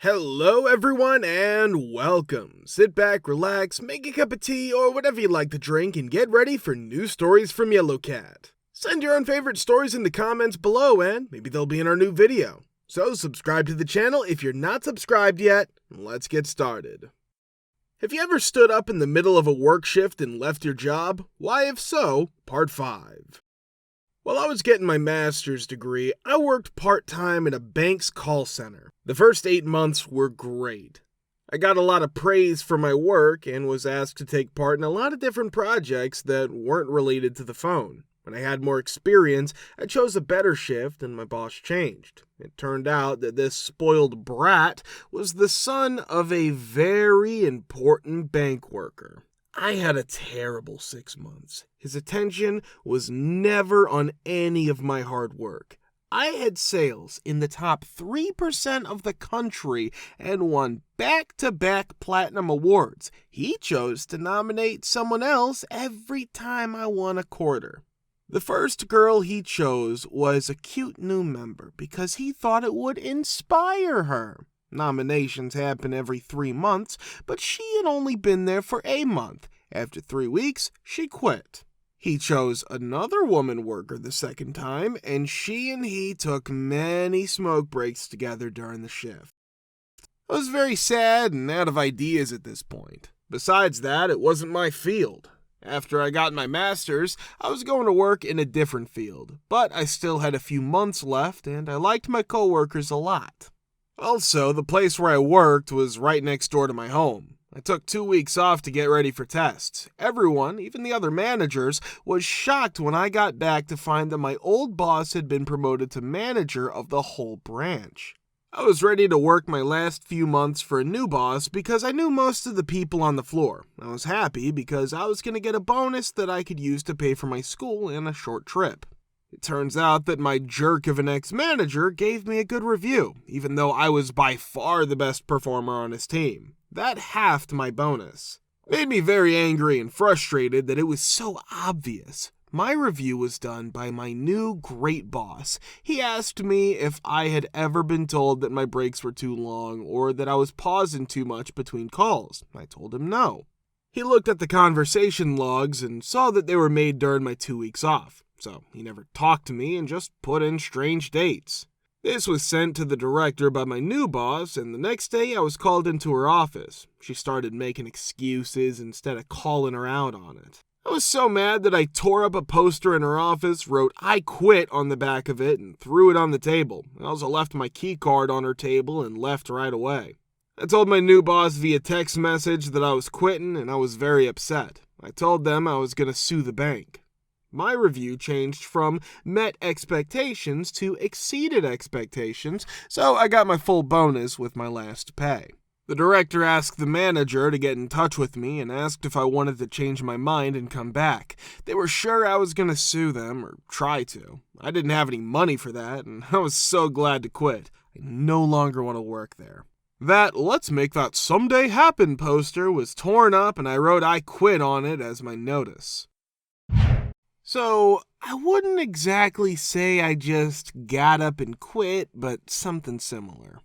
Hello everyone and welcome. Sit back, relax, make a cup of tea or whatever you like to drink and get ready for new stories from Yellow Cat. Send your own favorite stories in the comments below and maybe they'll be in our new video. So subscribe to the channel if you're not subscribed yet, and let's get started. Have you ever stood up in the middle of a work shift and left your job? Why, if so, part 5. While I was getting my master's degree, I worked part-time in a bank's call center. The first 8 months were great. I got a lot of praise for my work and was asked to take part in a lot of different projects that weren't related to the phone. When I had more experience, I chose a better shift and my boss changed. It turned out that this spoiled brat was the son of a very important bank worker. I had a terrible 6 months. His attention was never on any of my hard work. I had sales in the top 3% of the country and won back-to-back platinum awards. He chose to nominate someone else every time I won a quarter. The first girl he chose was a cute new member because he thought it would inspire her. Nominations happen every 3 months, but she had only been there for a month. After 3 weeks, she quit. He chose another woman worker the second time, and she and he took many smoke breaks together during the shift. I was very sad and out of ideas at this point. Besides that, it wasn't my field. After I got my master's, I was going to work in a different field, but I still had a few months left, and I liked my coworkers a lot. Also, the place where I worked was right next door to my home. I took 2 weeks off to get ready for tests. Everyone, even the other managers, was shocked when I got back to find that my old boss had been promoted to manager of the whole branch. I was ready to work my last few months for a new boss because I knew most of the people on the floor. I was happy because I was going to get a bonus that I could use to pay for my school and a short trip. It turns out that my jerk of an ex-manager gave me a good review, even though I was by far the best performer on his team. That halved my bonus. Made me very angry and frustrated that it was so obvious. My review was done by my new great boss. He asked me if I had ever been told that my breaks were too long or that I was pausing too much between calls. I told him no. He looked at the conversation logs and saw that they were made during my 2 weeks off. So he never talked to me and just put in strange dates. This was sent to the director by my new boss, and the next day I was called into her office. She started making excuses instead of calling her out on it. I was so mad that I tore up a poster in her office, wrote "I quit" on the back of it, and threw it on the table. I also left my key card on her table and left right away. I told my new boss via text message that I was quitting, and I was very upset. I told them I was going to sue the bank. My review changed from met expectations to exceeded expectations, so I got my full bonus with my last pay. The director asked the manager to get in touch with me and asked if I wanted to change my mind and come back. They were sure I was going to sue them, or try to. I didn't have any money for that, and I was so glad to quit. I no longer want to work there. That "Let's Make That Someday Happen" poster was torn up and I wrote "I quit" on it as my notice. So, I wouldn't exactly say I just got up and quit, but something similar.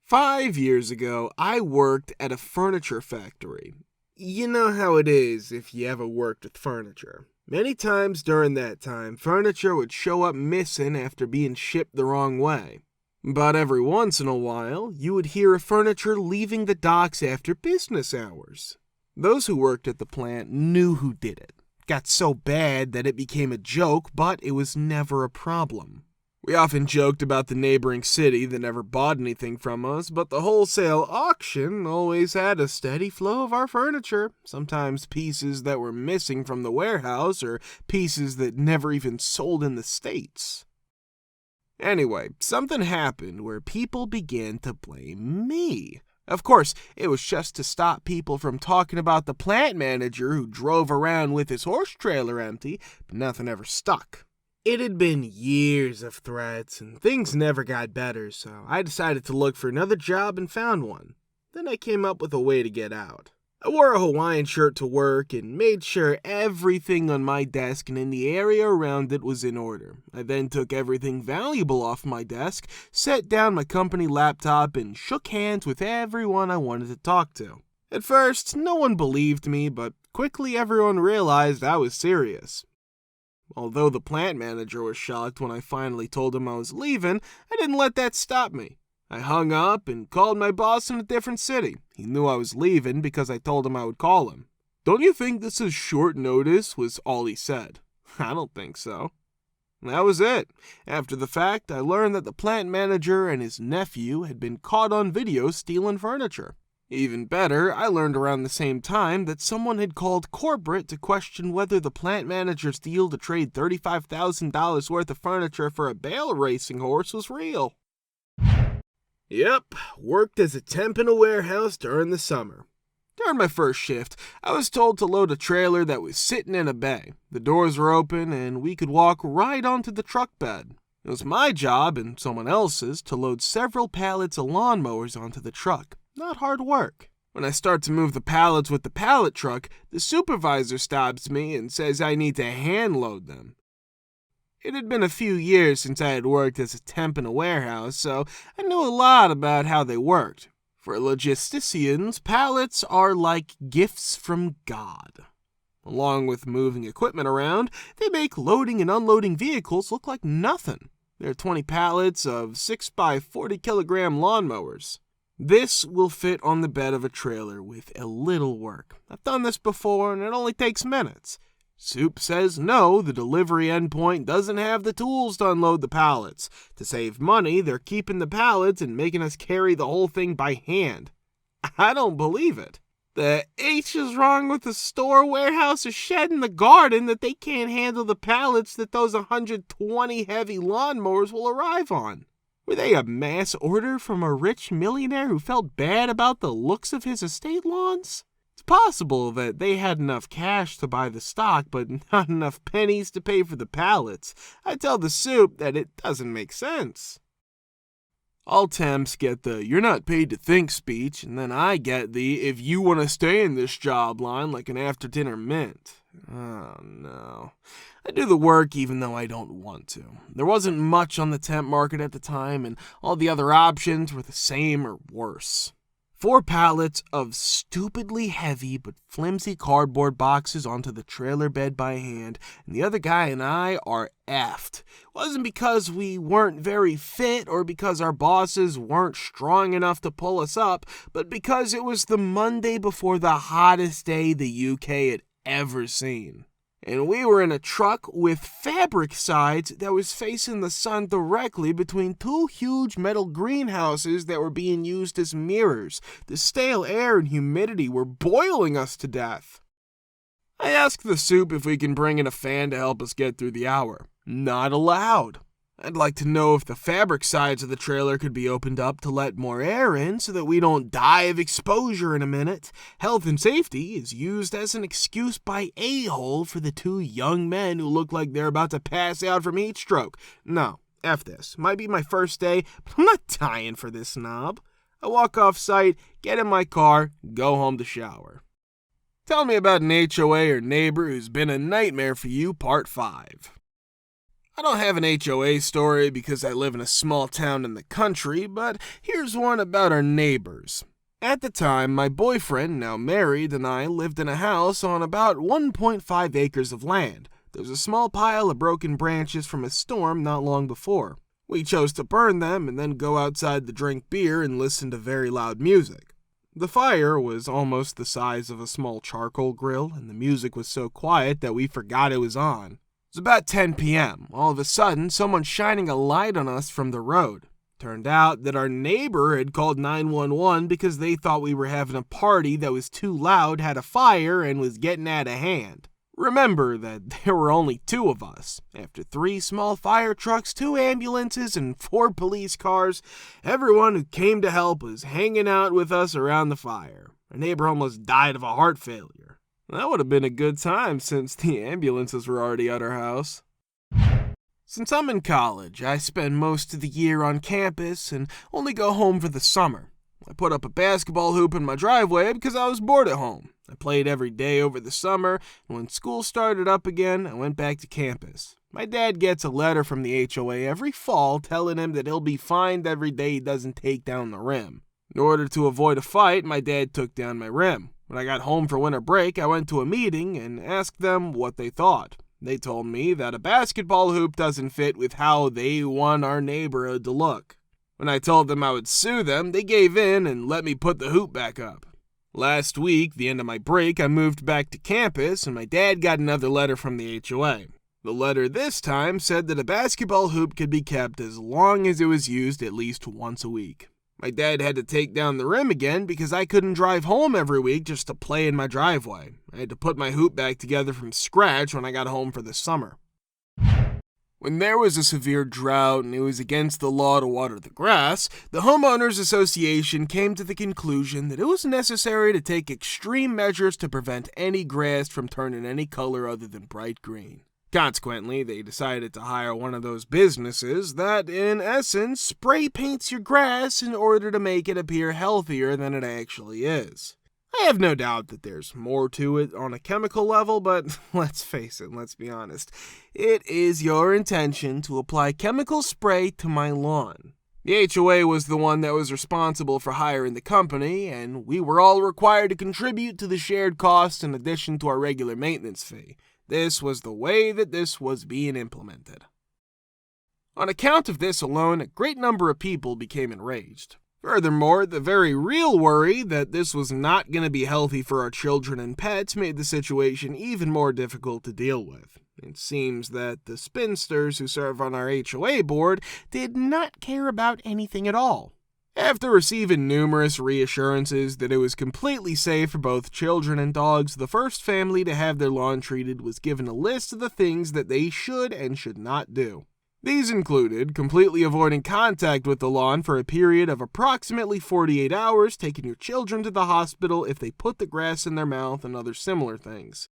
5 years ago, I worked at a furniture factory. You know how it is if you ever worked with furniture. Many times during that time, furniture would show up missing after being shipped the wrong way. But every once in a while, you would hear of furniture leaving the docks after business hours. Those who worked at the plant knew who did it. Got so bad that it became a joke, but it was never a problem. We often joked about the neighboring city that never bought anything from us, but the wholesale auction always had a steady flow of our furniture, sometimes pieces that were missing from the warehouse or pieces that never even sold in the States. Anyway, something happened where people began to blame me. Of course, it was just to stop people from talking about the plant manager who drove around with his horse trailer empty, but nothing ever stuck. It had been years of threats, and things never got better, so I decided to look for another job and found one. Then I came up with a way to get out. I wore a Hawaiian shirt to work and made sure everything on my desk and in the area around it was in order. I then took everything valuable off my desk, set down my company laptop, and shook hands with everyone I wanted to talk to. At first, no one believed me, but quickly everyone realized I was serious. Although the plant manager was shocked when I finally told him I was leaving, I didn't let that stop me. I hung up and called my boss in a different city. He knew I was leaving because I told him I would call him. "Don't you think this is short notice?" was all he said. "I don't think so." That was it. After the fact, I learned that the plant manager and his nephew had been caught on video stealing furniture. Even better, I learned around the same time that someone had called corporate to question whether the plant manager's deal to trade $35,000 worth of furniture for a bale racing horse was real. Yep, worked as a temp in a warehouse during the summer. During my first shift, I was told to load a trailer that was sitting in a bay. The doors were open and we could walk right onto the truck bed. It was my job and someone else's to load several pallets of lawnmowers onto the truck. Not hard work. When I start to move the pallets with the pallet truck, the supervisor stops me and says I need to hand load them. It had been a few years since I had worked as a temp in a warehouse, so I knew a lot about how they worked. For logisticians, pallets are like gifts from God. Along with moving equipment around, they make loading and unloading vehicles look like nothing. There are 20 pallets of 6x40 kilogram lawnmowers. This will fit on the bed of a trailer with a little work. I've done this before and it only takes minutes. Soup says no, the delivery endpoint doesn't have the tools to unload the pallets. To save money, they're keeping the pallets and making us carry the whole thing by hand. I don't believe it. The H is wrong with the store, warehouse, or shed in the garden that they can't handle the pallets that those 120 heavy lawnmowers will arrive on. Were they a mass order from a rich millionaire who felt bad about the looks of his estate lawns? It's possible that they had enough cash to buy the stock, but not enough pennies to pay for the pallets. I tell the Soup that it doesn't make sense. All temps get the "you're not paid to think" speech, and then I get the "if you want to stay in this job" line like an after-dinner mint. Oh no. I do the work even though I don't want to. There wasn't much on the temp market at the time, and all the other options were the same or worse. 4 pallets of stupidly heavy but flimsy cardboard boxes onto the trailer bed by hand, and the other guy and I are effed. It wasn't because we weren't very fit or because our bosses weren't strong enough to pull us up, but because it was the Monday before the hottest day the UK had ever seen. And we were in a truck with fabric sides that was facing the sun directly between 2 huge metal greenhouses that were being used as mirrors. The stale air and humidity were boiling us to death. I asked the Soup if we can bring in a fan to help us get through the hour. Not allowed. I'd like to know if the fabric sides of the trailer could be opened up to let more air in so that we don't die of exposure in a minute. Health and safety is used as an excuse by a-hole for the 2 young men who look like they're about to pass out from heat stroke. No, F this. Might be my first day, but I'm not dying for this knob. I walk off site, get in my car, go home to shower. Tell me about an HOA or neighbor who's been a nightmare for you, part 5. I don't have an HOA story because I live in a small town in the country, but here's one about our neighbors. At the time, my boyfriend, now married, and I lived in a house on about 1.5 acres of land. There was a small pile of broken branches from a storm not long before. We chose to burn them and then go outside to drink beer and listen to very loud music. The fire was almost the size of a small charcoal grill, and the music was so quiet that we forgot it was on. It was about 10 p.m. All of a sudden, someone shining a light on us from the road. Turned out that our neighbor had called 911 because they thought we were having a party that was too loud, had a fire, and was getting out of hand. Remember that there were only 2 of us. After 3 small fire trucks, 2 ambulances, and 4 police cars, everyone who came to help was hanging out with us around the fire. Our neighbor almost died of a heart failure. That would have been a good time since the ambulances were already at our house. Since I'm in college, I spend most of the year on campus and only go home for the summer. I put up a basketball hoop in my driveway because I was bored at home. I played every day over the summer, and when school started up again, I went back to campus. My dad gets a letter from the HOA every fall telling him that he'll be fined every day he doesn't take down the rim. In order to avoid a fight, my dad took down my rim. When I got home for winter break, I went to a meeting and asked them what they thought. They told me that a basketball hoop doesn't fit with how they want our neighborhood to look. When I told them I would sue them, they gave in and let me put the hoop back up. Last week, the end of my break, I moved back to campus and my dad got another letter from the HOA. The letter this time said that a basketball hoop could be kept as long as it was used at least once a week. My dad had to take down the rim again because I couldn't drive home every week just to play in my driveway. I had to put my hoop back together from scratch when I got home for the summer. When there was a severe drought and it was against the law to water the grass, the Homeowners Association came to the conclusion that it was necessary to take extreme measures to prevent any grass from turning any color other than bright green. Consequently, they decided to hire one of those businesses that, in essence, spray paints your grass in order to make it appear healthier than it actually is. I have no doubt that there's more to it on a chemical level, but let's face it, let's be honest. It is your intention to apply chemical spray to my lawn. The HOA was the one that was responsible for hiring the company, and we were all required to contribute to the shared costs in addition to our regular maintenance fee. This was the way that this was being implemented. On account of this alone, a great number of people became enraged. Furthermore, the very real worry that this was not going to be healthy for our children and pets made the situation even more difficult to deal with. It seems that the spinsters who serve on our HOA board did not care about anything at all. After receiving numerous reassurances that it was completely safe for both children and dogs, the first family to have their lawn treated was given a list of the things that they should and should not do. These included completely avoiding contact with the lawn for a period of approximately 48 hours, taking your children to the hospital if they put the grass in their mouth, and other similar things.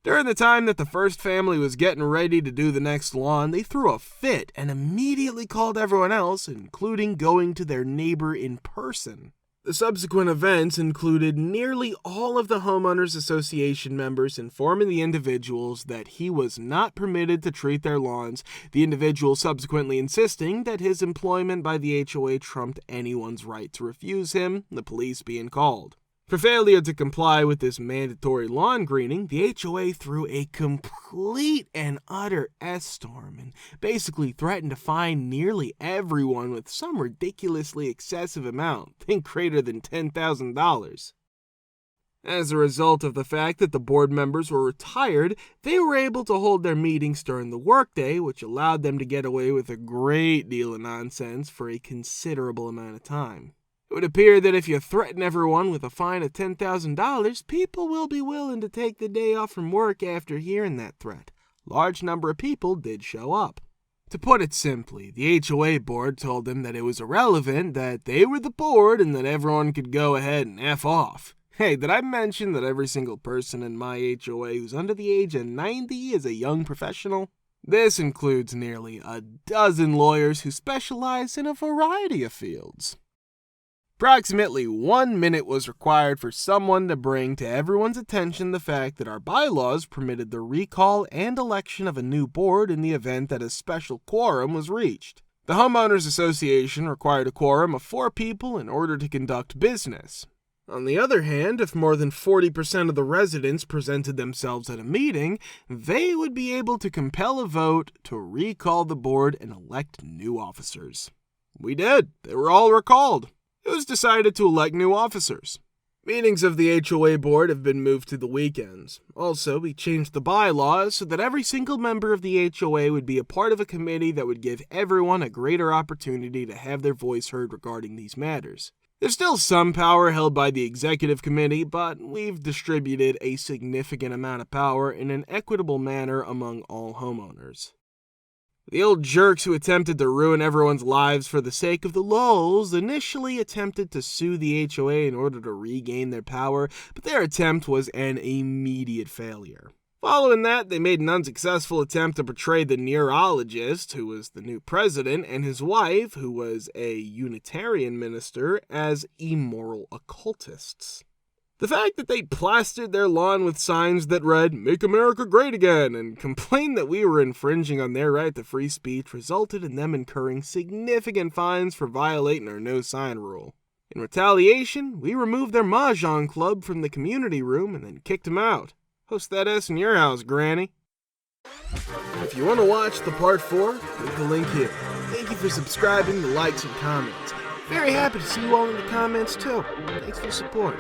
During the time that the first family was getting ready to do the next lawn, they threw a fit and immediately called everyone else, including going to their neighbor in person. The subsequent events included nearly all of the Homeowners Association members informing the individuals that he was not permitted to treat their lawns, the individual subsequently insisting that his employment by the HOA trumped anyone's right to refuse him, the police being called. For failure to comply with this mandatory lawn greening, the HOA threw a complete and utter S-storm and basically threatened to fine nearly everyone with some ridiculously excessive amount, think greater than $10,000. As a result of the fact that the board members were retired, they were able to hold their meetings during the workday, which allowed them to get away with a great deal of nonsense for a considerable amount of time. It would appear that if you threaten everyone with a fine of $10,000, people will be willing to take the day off from work after hearing that threat. Large number of people did show up. To put it simply, the HOA board told them that it was irrelevant, that they were the board, and that everyone could go ahead and F off. Hey, did I mention that every single person in my HOA who's under the age of 90 is a young professional? This includes nearly a dozen lawyers who specialize in a variety of fields. Approximately 1 minute was required for someone to bring to everyone's attention the fact that our bylaws permitted the recall and election of a new board in the event that a special quorum was reached. The Homeowners Association required a quorum of 4 people in order to conduct business. On the other hand, if more than 40% of the residents presented themselves at a meeting, they would be able to compel a vote to recall the board and elect new officers. We did. They were all recalled. It was decided to elect new officers. Meetings of the HOA board have been moved to the weekends. Also, we changed the bylaws so that every single member of the HOA would be a part of a committee that would give everyone a greater opportunity to have their voice heard regarding these matters. There's still some power held by the executive committee, but we've distributed a significant amount of power in an equitable manner among all homeowners. The old jerks who attempted to ruin everyone's lives for the sake of the lulz initially attempted to sue the HOA in order to regain their power, but their attempt was an immediate failure. Following that, they made an unsuccessful attempt to portray the neurologist, who was the new president, and his wife, who was a Unitarian minister, as immoral occultists. The fact that they plastered their lawn with signs that read, "Make America Great Again," and complained that we were infringing on their right to free speech resulted in them incurring significant fines for violating our no sign rule. In retaliation, we removed their mahjong club from the community room and then kicked them out. Host that S in your house, Granny. If you want to watch the part 4, click the link here. Thank you for subscribing, the likes, and comments. Very happy to see you all in the comments too. Thanks for the support.